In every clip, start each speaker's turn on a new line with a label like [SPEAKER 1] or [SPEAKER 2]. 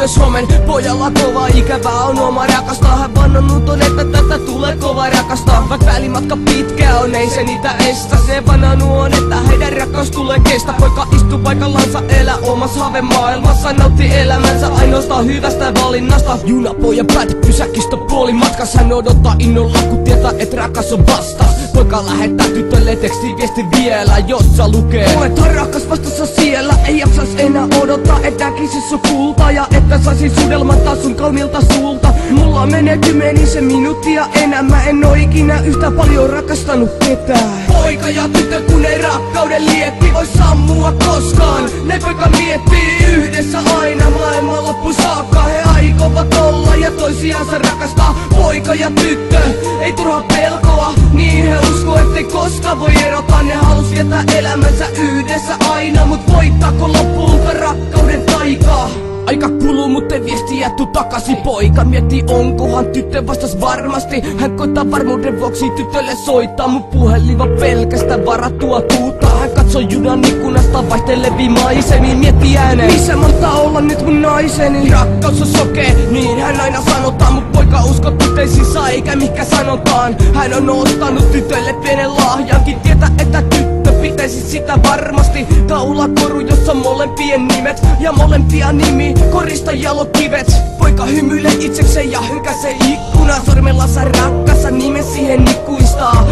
[SPEAKER 1] myös huomen. Pojalla kova ikävää on oma rakastaa. Hän vannonut on, että tätä tulee kova rakastaa. Vaik välimatka pitkä on, ei se niitä estä. Se vannonut on, että heidän rakkaus tulee kestä. Poika istuu paikallansa, elää omassa haavemaailmassa. Nautti elämänsä ainoastaan hyvästä valinnasta. Junapojan päätä pysäkistä puoli matkas. Hän odottaa innolla, kun tietää, et rakas on vastas. Poika lähettää tytölle tekstiviesti vielä, jossa lukee: olet rakas vastassa siellä, ei jaksas enää odottaa, et näkisis sun kultaa ja että saisin suudelman taas sun kauniilta suulta. Mulla menee kymmenisen minuuttia enää, en oo ikinä yhtä paljon rakastanut ketään. Poika ja tyttö, kun ei rakkauden liekki voi sammua koskaan. Ne poika miettii yhdessä aina maailman loppuun saakka. He aikovat olla ja toisiansa rakastaa. Poika ja tyttö, ei turha pelkoa, niin he uskoo ettei koskaan voi erota. Ne halus viettää elämänsä yhdessä aina, mut voittaako lopulta rakkauden taikaa? Aika kuluu, mut ei viestiä tuu takaisin. Poika miettii, onkohan tyttö vastas varmasti. Hän koittaa varmuuden vuoksi tytölle soittaa, mut puhelin vaan pelkästä varattua tuuttaa. Hän katsoo junan ikkunasta vaihteleviin maisemiin, miettii ääneen: missä mahtaa olla nyt mun naiseni? Rakkaus on sokee, niin hän aina sanotaan, mut poika usko tytöisissä eikä mikä sanotaan. Hän on ostanut tytölle pienen lahjankin, tietää että tyttö pitäisi sitä varmasti. Taulakoru, jossa molempien nimet ja molempia nimi korista jalokivet. Poika hymyilee itsekseen ja hynkäsee ikkunaa. Sormellansa rakkassa nimen siihen ikuistaa.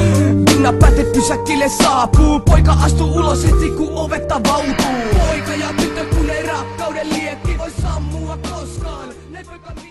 [SPEAKER 1] Juna pääte pysäkille saapuu. Poika astuu ulos heti kun ovet avautuu. Poika ja tyttö, kun ei rakkauden liekki voi sammua koskaan. Ne poika